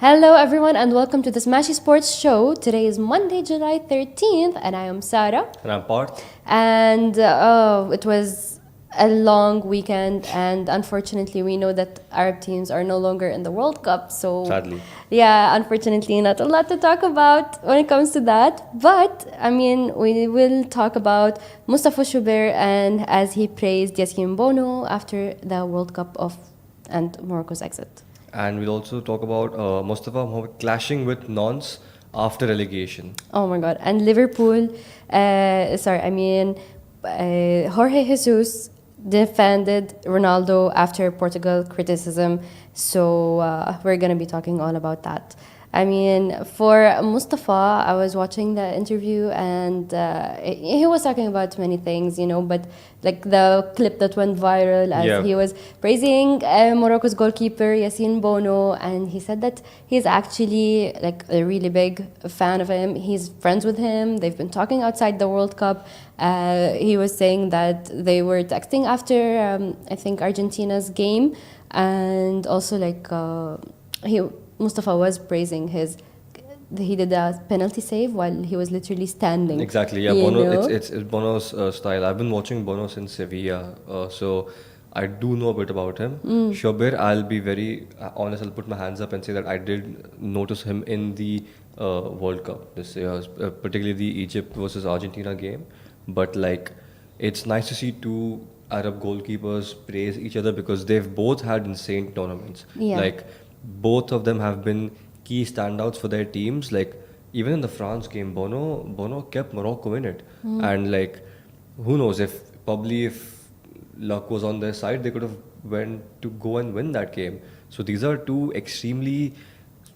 Hello, everyone, and welcome to the Smashi Sports Show. Today is Monday, July 13th, and I am Sarah. And I'm Parth. And it was a long weekend, and unfortunately, we know that Arab teams are no longer in the World Cup. So, Sadly. yeah, unfortunately, not a lot to talk about when it comes to that. But, I mean, we will talk about Mustafa Shobeir and as he praised Yassine Bono after the World Cup and Morocco's exit. And we'll also talk about Mustafa Mohammed clashing with Nantes after relegation. Oh my God. And Liverpool, Jorge Jesus defended Ronaldo after Portugal criticism. So we're going to be talking all about that. I mean, for Mustafa, I was watching the interview and he was talking about many things, but like the clip that went viral as he was praising Morocco's goalkeeper, Yassine Bono, and he said that he's actually like a really big fan of him. He's friends with him. They've been talking outside the World Cup. He was saying that they were texting after, I think, Argentina's game, and also like Mustafa was praising he did a penalty save while he was literally standing. Exactly, yeah. Bono, it's Bono's style. I've been watching Bono since Sevilla, so I do know a bit about him. Shobeir, I'll be very honest, I'll put my hands up and say that I did notice him in the World Cup this year, particularly the Egypt versus Argentina game. But like, it's nice to see two Arab goalkeepers praise each other because they've both had insane tournaments. Yeah. Like, both of them have been key standouts for their teams. Like even in the France game, Bono kept Morocco in it, and like who knows if luck was on their side, they could have went to go and win that game. So these are two extremely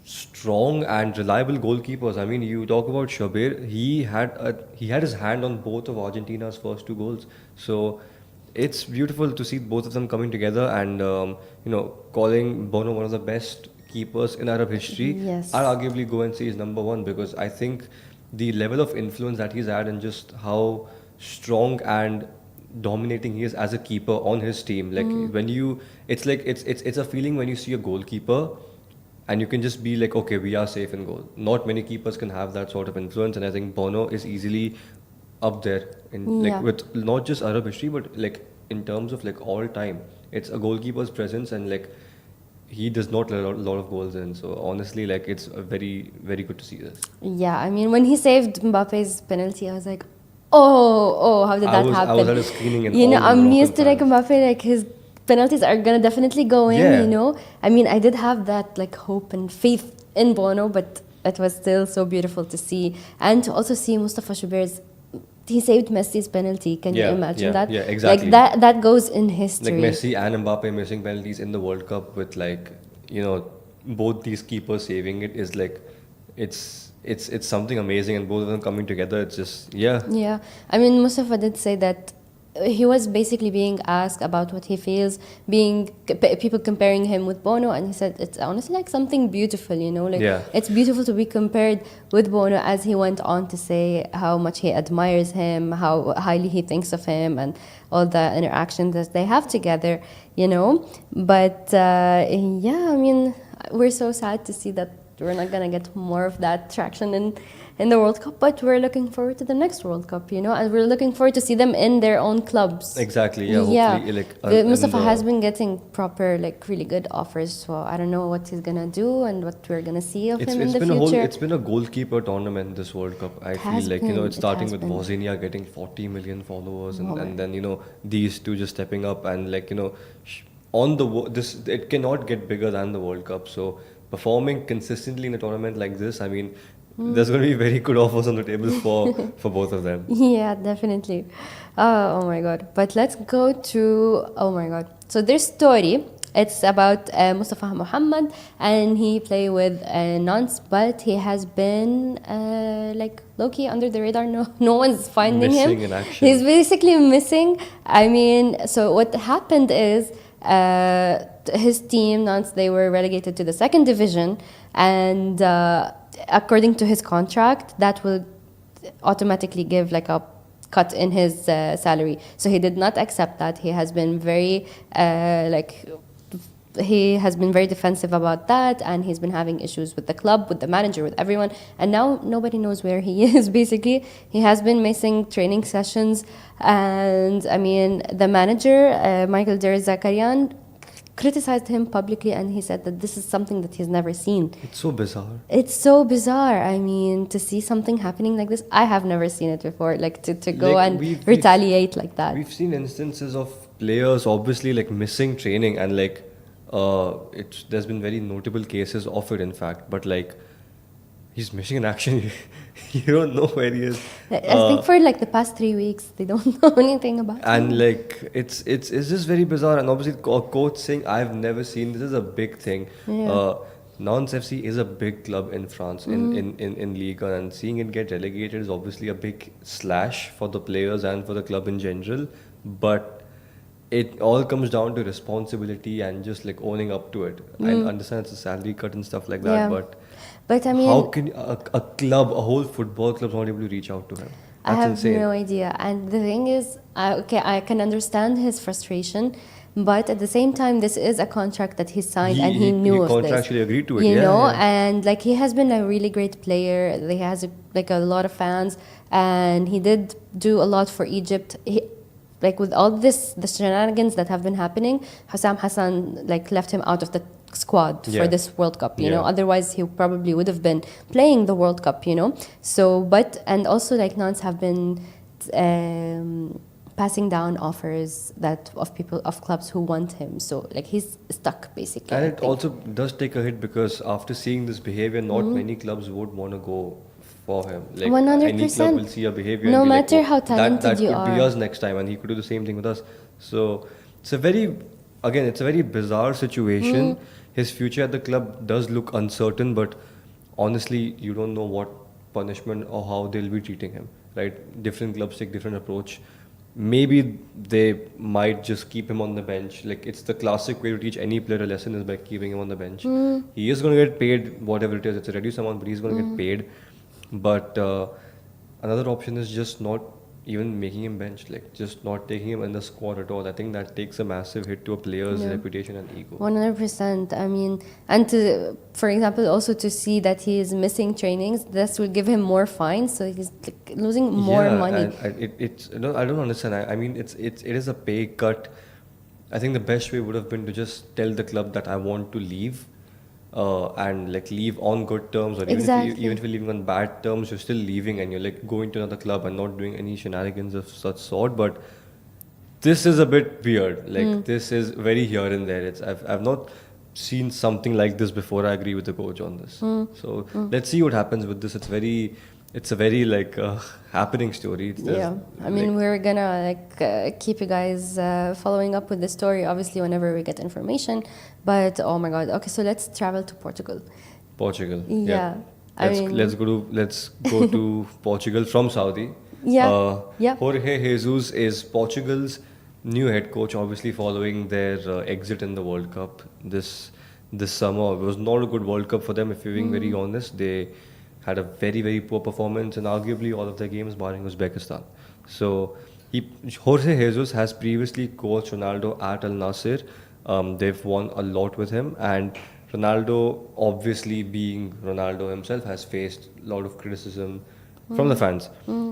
strong and reliable goalkeepers. I mean, you talk about Shobeir, he had his hand on both of Argentina's first two goals. So it's beautiful to see both of them coming together and calling Bono one of the best keepers in Arab history. Yes. I'd arguably go and say he's number one because I think the level of influence that he's had and just how strong and dominating he is as a keeper on his team. Like it's a feeling when you see a goalkeeper and you can just be like, okay, we are safe in goal. Not many keepers can have that sort of influence, and I think Bono is easily up there in with not just Arab history but like in terms of like all time. It's a goalkeeper's presence and like he does not let a lot of goals in. So honestly, like it's a very, very good to see this. Yeah, I mean, when he saved Mbappe's penalty, I was like, oh, how did that happen? I was at a screening and I'm used to like Mbappe, like his penalties are gonna definitely go in, I mean, I did have that like hope and faith in Bono, but it was still so beautiful to see. And to also see Mustafa Shobeir's, he saved Messi's penalty. Can you imagine that? Yeah, exactly. Like that goes in history. Like Messi and Mbappe missing penalties in the World Cup with like, both these keepers saving it is like, it's something amazing, and both of them coming together, it's just, Yeah. I mean, Mustafa did say that he was basically being asked about what he feels, people comparing him with Bono, and he said it's honestly like something beautiful, it's beautiful to be compared with Bono, as he went on to say how much he admires him, how highly he thinks of him, and all the interactions that they have together, But I mean, we're so sad to see that we're not gonna get more of that traction in the World Cup, but we're looking forward to the next World Cup, and we're looking forward to see them in their own clubs. Exactly, yeah. Hopefully, Mustafa has been getting proper, like, really good offers, so I don't know what he's gonna do and what we're gonna see of him in the future. It's been a goalkeeper tournament, this World Cup. I feel like, it's starting with Bosnia getting 40 million followers, and then, these two just stepping up, and like, it cannot get bigger than the World Cup. So performing consistently in a tournament like this, I mean, there's going to be very good offers on the table for both of them. Yeah, definitely. Oh my God. But let's go to, oh my God. So their story, it's about Mustafa Mohammed, and he played with Nantes, but he has been like low-key under the radar. No one's finding missing him. In action. He's basically missing. I mean, so what happened is his team, Nantes, they were relegated to the second division, and according to his contract, that will automatically give like a cut in his salary. So he did not accept that. He has been very he has been very defensive about that, and he's been having issues with the club, with the manager, with everyone, and now nobody knows where he is. Basically, he has been missing training sessions, and I mean, the manager, Michael Der Zakarian, criticized him publicly, and he said that this is something that he's never seen. It's so bizarre. It's so bizarre. I mean, to see something happening like this, I have never seen it before. Like to go Like, and we've retaliate like that. We've seen instances of players obviously like missing training, and like there's been very notable cases of it, in fact. But like, he's missing in action. You don't know where he is. I think for like the past 3 weeks, they don't know anything about him. And like, it's just very bizarre. And obviously, coach saying, "I've never seen this," is a big thing. Yeah. Nantes FC is a big club in France, in Ligue 1, and seeing it get relegated is obviously a big slash for the players and for the club in general. But it all comes down to responsibility and just like owning up to it. I understand it's a salary cut and stuff like that, Yeah. but But I mean, how can a club, a whole football club, not able to reach out to him? I That's have insane. no idea. And the thing is, okay, I can understand his frustration, but at the same time, this is a contract that he signed, and he knew of this. contractually agreed to it. You yeah, know, yeah. and like he has been a really great player. He has like a lot of fans, and he did do a lot for Egypt. Like with all the shenanigans that have been happening, Hussam Hassan like left him out of the squad for Yeah. this World Cup, you know. Yeah. Otherwise, he probably would have been playing the World Cup, you know. So, but and also like Nantes have been passing down offers that of clubs who want him. So like he's stuck basically. And I it think. also does take a hit because after seeing this behavior, not many clubs would want to go for him. Like 100%. any club will see a behavior No and be matter like, how that talented you could be are. us next time, and he could do the same thing with us. So it's a very bizarre situation. His future at the club does look uncertain, but honestly, you don't know what punishment or how they'll be treating him. Right? Different clubs take different approach. Maybe they might just keep him on the bench. Like it's the classic way to teach any player a lesson is by keeping him on the bench. He is going to get paid whatever it is. It's a reduced amount, but he's going to get paid. But another option is just not even making him bench, like just not taking him in the squad at all. I think that takes a massive hit to a player's reputation and ego. 100%. I mean, and for example, also to see that he is missing trainings, this will give him more fines, so he's like losing more money. It's I don't understand. I mean, it is a pay cut. I think the best way would have been to just tell the club that I want to leave. And like leave on good terms, or Exactly. even if you're leaving on bad terms, you're still leaving and you're like going to another club and not doing any shenanigans of such sort. But this is a bit weird. Like this is very here and there. I've not seen something like this before. I agree with the coach on this. So let's see what happens with this. It's a very like happening story. I mean, we're gonna keep you guys following up with the story, obviously, whenever we get information. But oh my God, okay, so let's travel to Portugal. Portugal. Yeah. Let's go to Portugal from Saudi. Yeah. Yeah. Jorge Jesus is Portugal's new head coach, obviously following their exit in the World Cup this summer. It was not a good World Cup for them, if you're being very honest. They had a very, very poor performance in arguably all of their games, barring Uzbekistan. So Jorge Jesus has previously coached Ronaldo at Al Nassr. They've won a lot with him, and Ronaldo, obviously being Ronaldo himself, has faced a lot of criticism from the fans.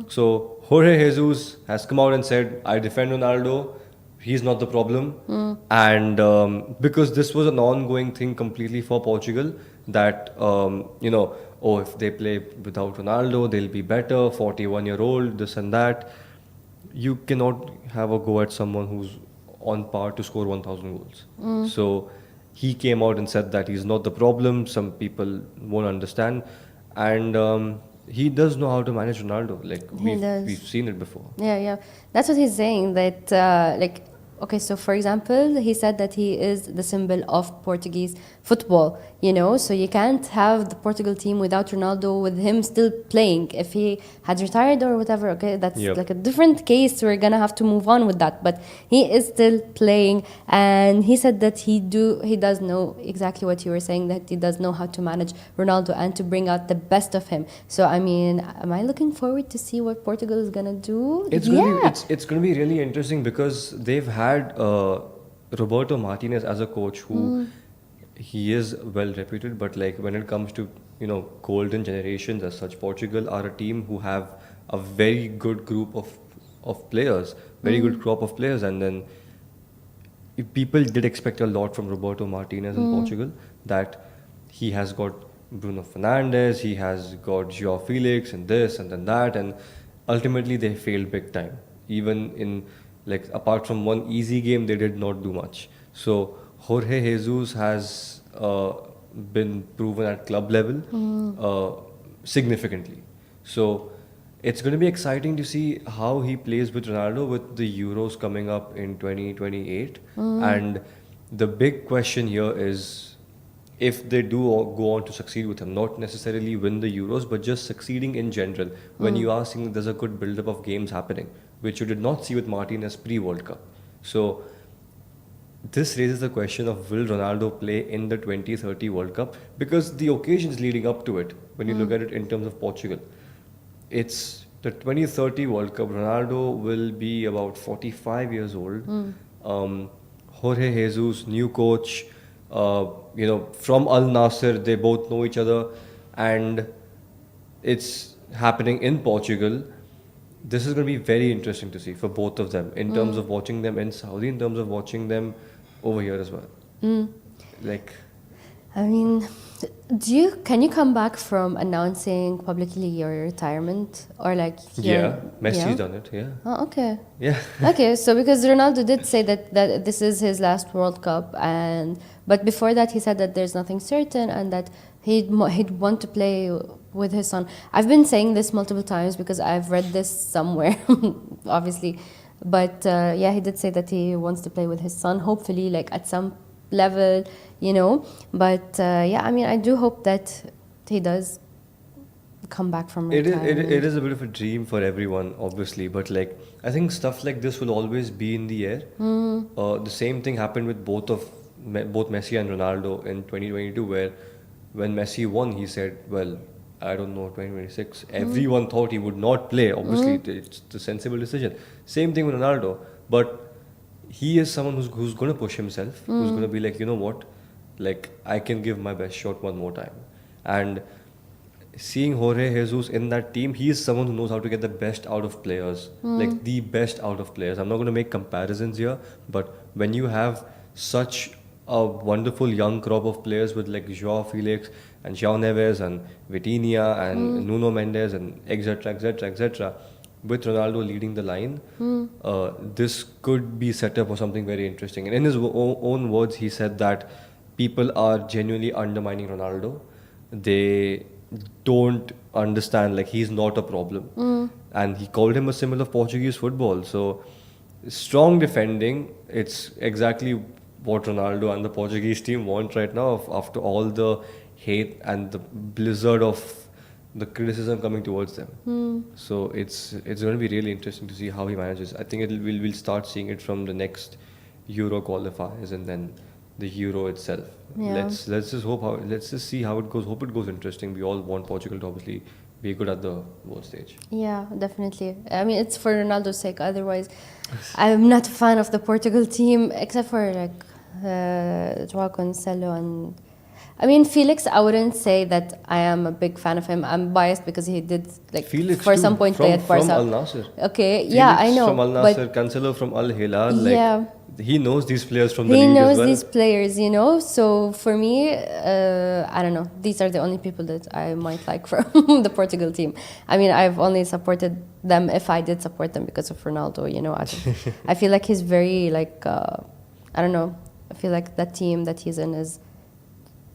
So Jorge Jesus has come out and said, I defend Ronaldo, he's not the problem. And because this was an ongoing thing completely for Portugal, that, if they play without Ronaldo, they'll be better, 41-year-old, this and that. You cannot have a go at someone who's on par to score 1,000 goals. So he came out and said that he's not the problem. Some people won't understand. And he does know how to manage Ronaldo. Like we've seen it before. Yeah. That's what he's saying. That okay, so for example, he said that he is the symbol of Portuguese football, so you can't have the Portugal team without Ronaldo, with him still playing. If he had retired or whatever, okay, that's like a different case. We're gonna have to move on with that, but he is still playing, and he said that he does know exactly what you were saying, that he does know how to manage Ronaldo and to bring out the best of him. So I mean, am I looking forward to see what Portugal is gonna do? It's gonna be really interesting because they've had Roberto Martinez as a coach, who he is well reputed, but like when it comes to golden generations as such, Portugal are a team who have a very good group of players, very good crop of players, and then people did expect a lot from Roberto Martinez in Portugal, that he has got Bruno Fernandes, he has got Joao Felix and this and then that, and ultimately they failed big time. Even in, like, apart from one easy game, they did not do much. So Jorge Jesus has been proven at club level significantly. So it's going to be exciting to see how he plays with Ronaldo with the Euros coming up in 2028. And the big question here is, if they do go on to succeed with him, not necessarily win the Euros, but just succeeding in general, when you are seeing that there's a good build-up of games happening, which you did not see with Martinez pre-World Cup. So this raises the question of, will Ronaldo play in the 2030 World Cup? Because the occasions leading up to it, when you look at it in terms of Portugal, it's the 2030 World Cup. Ronaldo will be about 45 years old. Jorge Jesus, new coach, from Al Nasser, they both know each other, and it's happening in Portugal. This is going to be very interesting to see for both of them, in terms of watching them in Saudi, in terms of watching them over here as well. Like, I mean, can you come back from announcing publicly your retirement, or like? Messi's done it. Yeah. Oh, okay. Yeah. Okay, so because Ronaldo did say that this is his last World Cup, but before that he said that there's nothing certain and that he'd want to play with his son. I've been saying this multiple times because I've read this somewhere, obviously, but he did say that he wants to play with his son, hopefully, like at some level, But I mean, I do hope that he does come back from retirement. It is a bit of a dream for everyone, obviously, but like, I think stuff like this will always be in the air. The same thing happened with both Messi and Ronaldo in 2022, where when Messi won, he said, well, I don't know, 2026. Everyone thought he would not play. Obviously, it's the sensible decision. Same thing with Ronaldo, but he is someone who's going to push himself, who's going to be like, you know what, like, I can give my best shot one more time. And seeing Jorge Jesus in that team, he is someone who knows how to get the best out of players, like the best out of players. I'm not going to make comparisons here, but when you have such a wonderful young crop of players with like Joao Felix and João Neves and Vitinha and Nuno Mendes and etc., with Ronaldo leading the line, this could be set up for something very interesting. And in his own words, he said that people are genuinely undermining Ronaldo. They don't understand, like, he's not a problem. And he called him a symbol of Portuguese football. So, strong defending, it's exactly what Ronaldo and the Portuguese team want right now, after all the hate and the blizzard of the criticism coming towards them. So it's going to be really interesting to see how he manages. I think we'll start seeing it from the next Euro qualifiers and then the Euro itself. Yeah. Let's just see how it goes. Hope it goes interesting. We all want Portugal to obviously be good at the world stage. Yeah, definitely. I mean, it's for Ronaldo's sake. Otherwise, I'm not a fan of the Portugal team, except for like Joao Cancelo and. I mean, Felix, I wouldn't say that I am a big fan of him. I'm biased because he did, like, Felix for some point play at Barca. From Al Nasser. Okay, Felix yeah, I know. From Al Nasser, Cancelo from Al Hilal. Like, he knows these players from the league as well. He knows these players, So for me, I don't know. These are the only people that I might like from the Portugal team. I mean, I've only supported them if I did support them because of Ronaldo. I feel like he's very like I don't know. I feel like that team that he's in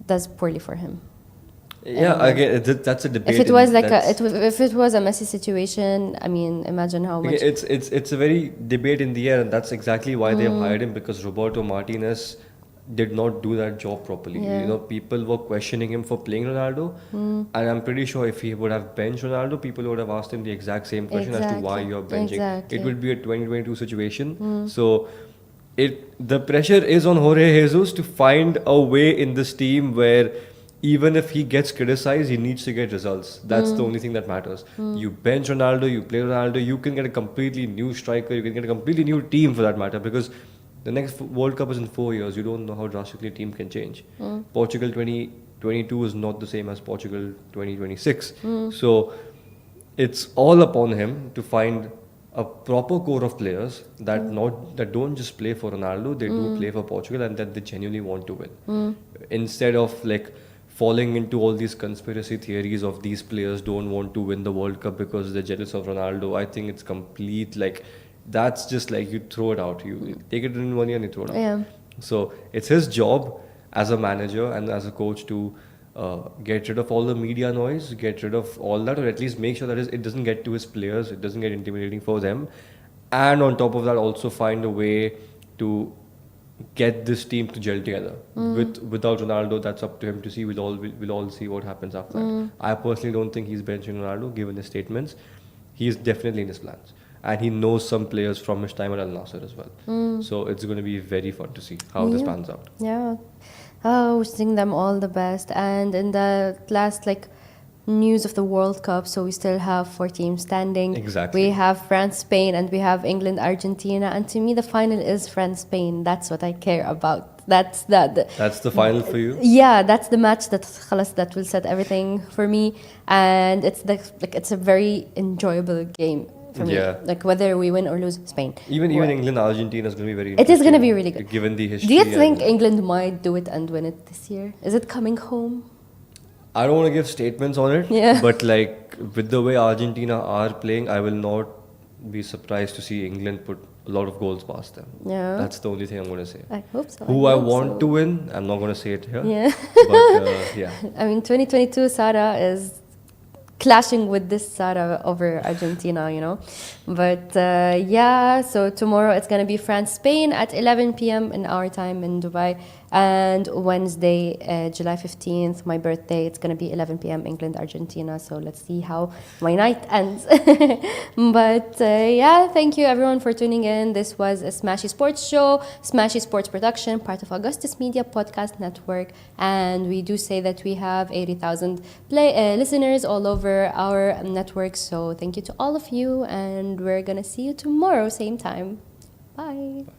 does poorly for him. Yeah, again, that's a debate. If it was if it was a Messi situation, I mean, imagine how much. It's a very debate in the air, and that's exactly why they have hired him, because Roberto Martinez did not do that job properly. Yeah. People were questioning him for playing Ronaldo, and I'm pretty sure if he would have benched Ronaldo, people would have asked him the exact same question as to why you're benching. Exactly. It would be a 2022 situation. So the pressure is on Jorge Jesus to find a way in this team where even if he gets criticized, he needs to get results. That's the only thing that matters. You bench Ronaldo, you play Ronaldo, you can get a completely new striker, you can get a completely new team for that matter, because The next World Cup is in 4 years. You don't know how drastically a team can change. Portugal 2022 is not the same as Portugal 2026. So it's all upon him to find a proper core of players that don't just play for Ronaldo, they do play for Portugal, and that they genuinely want to win. Instead of like falling into all these conspiracy theories of these players don't want to win the World Cup because they're jealous of Ronaldo. I think it's complete, like, that's just like you throw it out. You take it in 1 year and you throw it out. Yeah. So it's his job as a manager and as a coach to get rid of all the media noise, get rid of all that, or at least make sure that it doesn't get to his players, it doesn't get intimidating for them. And on top of that, also find a way to get this team to gel together. Without Ronaldo, that's up to him to see. We'll all see what happens after that. I personally don't think he's benching Ronaldo, given his statements. He's definitely in his plans. And he knows some players from his time at Al Nassr as well. So it's going to be very fun to see how this pans out. Yeah. Oh, wishing them all the best. And in the last news of the World Cup, so we still have 4 teams standing. Exactly. We have France, Spain, and we have England, Argentina. And to me, the final is France, Spain. That's what I care about. That's the final for you? Yeah, that's the match that will set everything for me. And it's a very enjoyable game for me. Yeah. Whether we win or lose, Spain. Even England, Argentina is going to be very It is going to be really good. Given the history. Do you think England might do it and win it this year? Is it coming home? I don't want to give statements on it. Yeah. But with the way Argentina are playing, I will not be surprised to see England put a lot of goals past them. Yeah. That's the only thing I'm going to say. I hope so. Who I want to win, I'm not going to say it here. Yeah. But yeah. I mean, 2022 Sara is clashing with this Sara over Argentina, But yeah, so tomorrow it's going to be France-Spain at 11 p.m. in our time in Dubai. And Wednesday, July 15th, my birthday, it's going to be 11 p.m. England-Argentina. So let's see how my night ends. But yeah, thank you everyone for tuning in. This was a Smashi Sports Show, Smashi Sports Production, part of Augustus Media Podcast Network. And we do say that we have 80,000 listeners all over our network. So thank you to all of you. And we're going to see you tomorrow, same time. Bye. Bye.